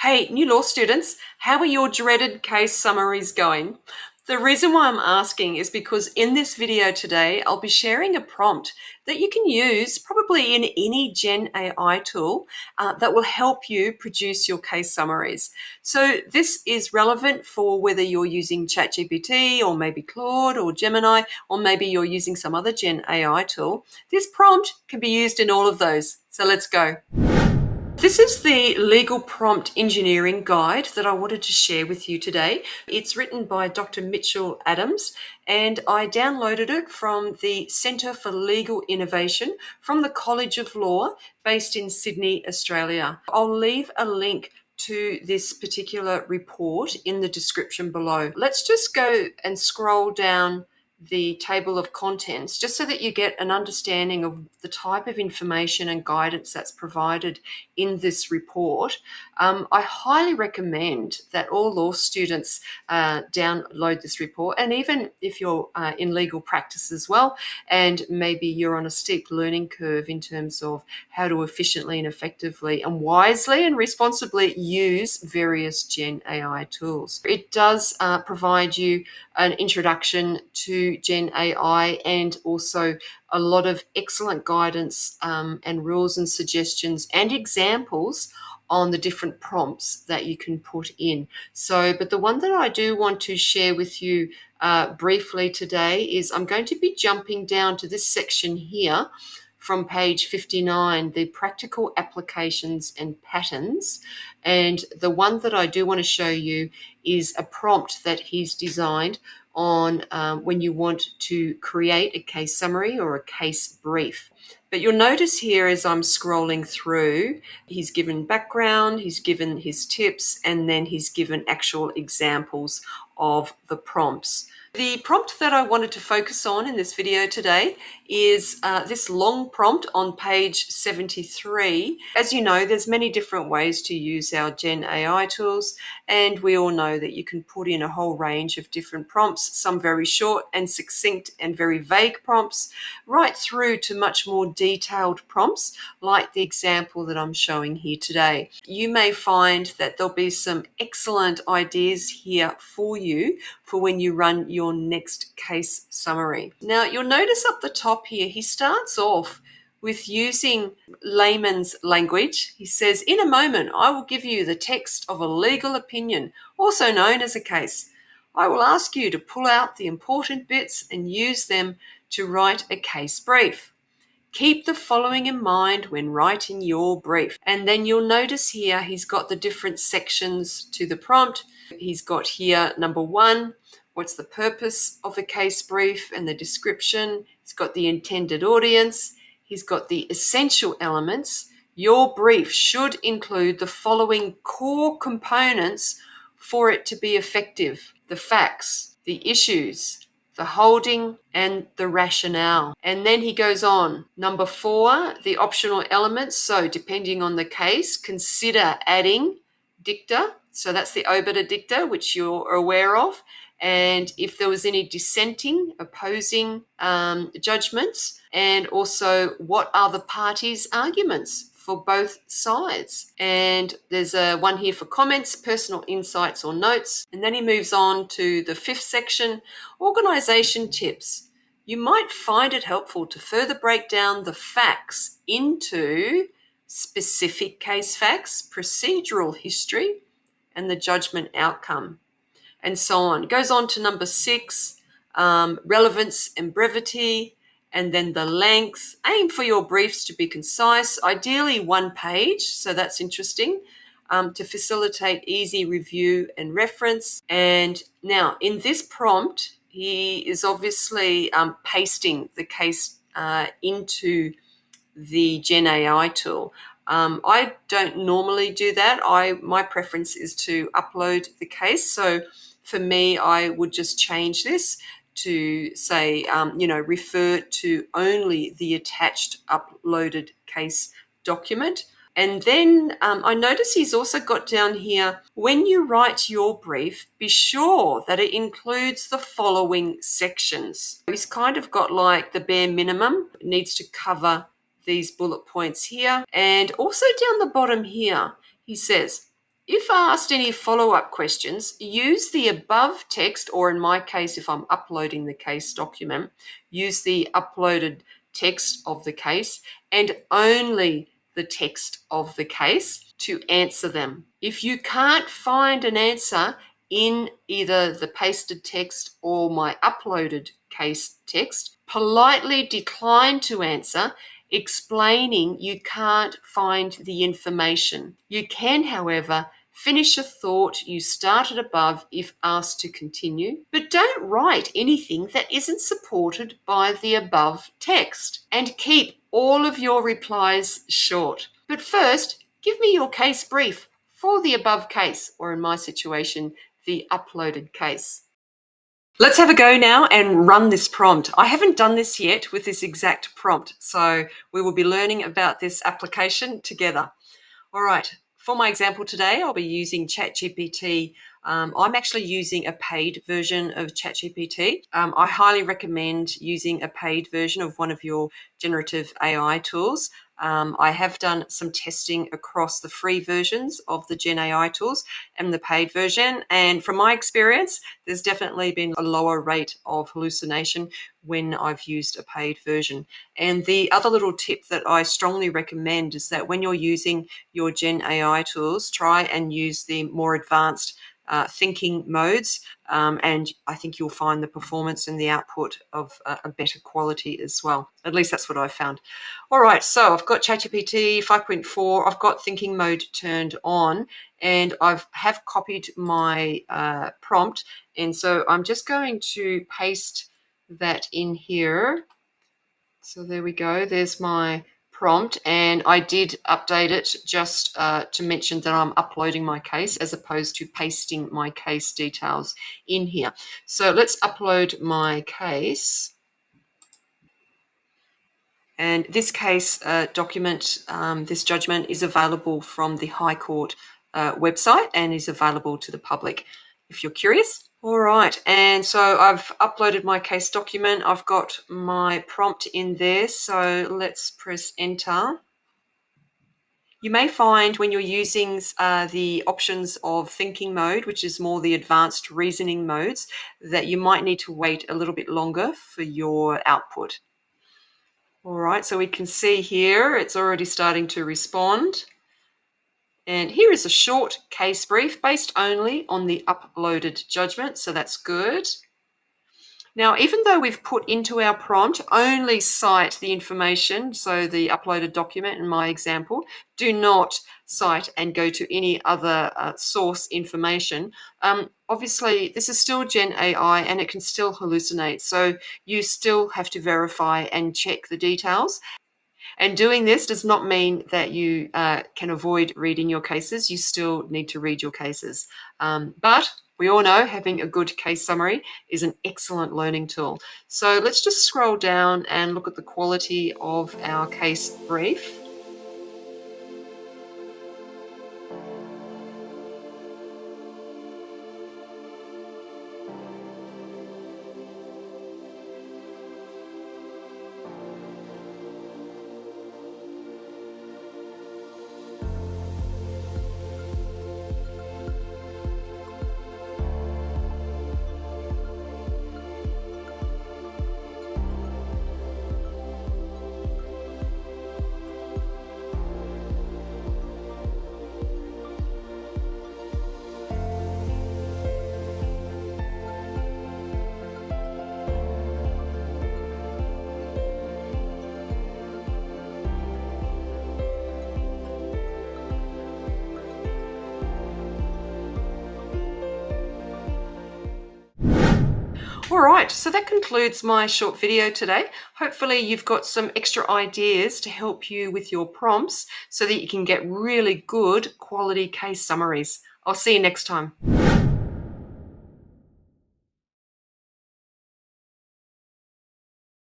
Hey, new law students, how are your dreaded case summaries going? The reason why I'm asking is because in this video today, I'll be sharing a prompt that you can use probably in any Gen AI tool that will help you produce your case summaries. So this is relevant for whether you're using ChatGPT or maybe Claude or Gemini, or maybe you're using some other Gen AI tool. This prompt can be used in all of those. So let's go. This is the legal prompt engineering guide that I wanted to share with you today. It's written by Dr. Mitchell Adams, and I downloaded it from the Centre for Legal Innovation from the College of Law based in Sydney, Australia. I'll leave a link to this particular report in the description below. Let's just go and scroll down the table of contents just so that you get an understanding of the type of information and guidance that's provided in this report. I highly recommend that all law students download this report, and even if you're in legal practice as well, and maybe you're on a steep learning curve in terms of how to efficiently and effectively and wisely and responsibly use various Gen AI tools. It does provide you an introduction to Gen AI and also a lot of excellent guidance and rules and suggestions and examples on the different prompts that you can put in. But the one that I do want to share with you briefly today is I'm going to be jumping down to this section here from page 59, the practical applications and patterns. And the one that I do want to show you is a prompt that he's designed on when you want to create a case summary or a case brief. But you'll notice here as I'm scrolling through, he's given background, he's given his tips, and then he's given actual examples of the prompts. The prompt that I wanted to focus on in this video today is this long prompt on page 73. As you know, there's many different ways to use our Gen AI tools, and we all know that you can put in a whole range of different prompts, some very short and succinct and very vague prompts, right through to much more detailed prompts like the example that I'm showing here today. You may find that there'll be some excellent ideas here for you for when you run your next case summary. Now, you'll notice up the top here, he starts off with using layman's language. He says, "In a moment, I will give you the text of a legal opinion, also known as a case. I will ask you to pull out the important bits and use them to write a case brief. Keep the following in mind when writing your brief." And then you'll notice here he's got the different sections to the prompt. He's got here number 1, what's the purpose of a case brief and the description. He's got the intended audience. He's got the essential elements. Your brief should include the following core components for it to be effective: the facts, the issues, the holding, and the rationale. And then he goes on. Number 4, the optional elements. So depending on the case, consider adding dicta. So that's the obiter dicta, which you're aware of. And if there was any dissenting, opposing judgments, and also what are the parties' arguments for both sides. And there's one here for comments, personal insights or notes. And then he moves on to the 5th section, organisation tips. You might find it helpful to further break down the facts into specific case facts, procedural history, and the judgment outcome, and so on. It goes on to number 6, relevance and brevity, and then the length. Aim for your briefs to be concise, ideally 1 page, so that's interesting, to facilitate easy review and reference. And now in this prompt, he is obviously pasting the case into the Gen AI tool. I don't normally do that. My preference is to upload the case. So for me, I would just change this to say, refer to only the attached uploaded case document. And then I notice he's also got down here, when you write your brief, be sure that it includes the following sections. He's kind of got like the bare minimum. It needs to cover these bullet points here. And also down the bottom here, he says, If asked any follow-up questions, use the above text, or in my case, if I'm uploading the case document, use the uploaded text of the case and only the text of the case to answer them. If you can't find an answer in either the pasted text or my uploaded case text, politely decline to answer, explaining you can't find the information. You can, however, finish a thought you started above if asked to continue, but don't write anything that isn't supported by the above text. And keep all of your replies short. But first, give me your case brief for the above case, or in my situation, the uploaded case. Let's have a go now and run this prompt. I haven't done this yet with this exact prompt, so we will be learning about this application together. All right, for my example today, I'll be using ChatGPT. I'm actually using a paid version of ChatGPT. I highly recommend using a paid version of one of your generative AI tools. I have done some testing across the free versions of the Gen AI tools and the paid version. And from my experience, there's definitely been a lower rate of hallucination when I've used a paid version. And the other little tip that I strongly recommend is that when you're using your Gen AI tools, try and use the more advanced thinking modes, and I think you'll find the performance and the output of a better quality as well. At least that's what I've found. All right, so I've got ChatGPT 5.4. I've got thinking mode turned on, and I have copied my prompt, and so I'm just going to paste that in here. So there we go. There's my prompt, and I did update it just to mention that I'm uploading my case as opposed to pasting my case details in here. So let's upload my case. And this case document, this judgment is available from the High Court website and is available to the public if you're curious. All right, and so I've uploaded my case document. I've got my prompt in there, so let's press enter. You may find when you're using the options of thinking mode, which is more the advanced reasoning modes, that you might need to wait a little bit longer for your output. All right, so we can see here it's already starting to respond. And here is a short case brief based only on the uploaded judgment, so that's good. Now, even though we've put into our prompt only cite the information, so the uploaded document in my example, do not cite and go to any other source information. Obviously, this is still Gen AI and it can still hallucinate, so you still have to verify and check the details. And doing this does not mean that you can avoid reading your cases. You still need to read your cases. But we all know having a good case summary is an excellent learning tool. So let's just scroll down and look at the quality of our case brief. All right, so that concludes my short video today. Hopefully you've got some extra ideas to help you with your prompts so that you can get really good quality case summaries. I'll see you next time.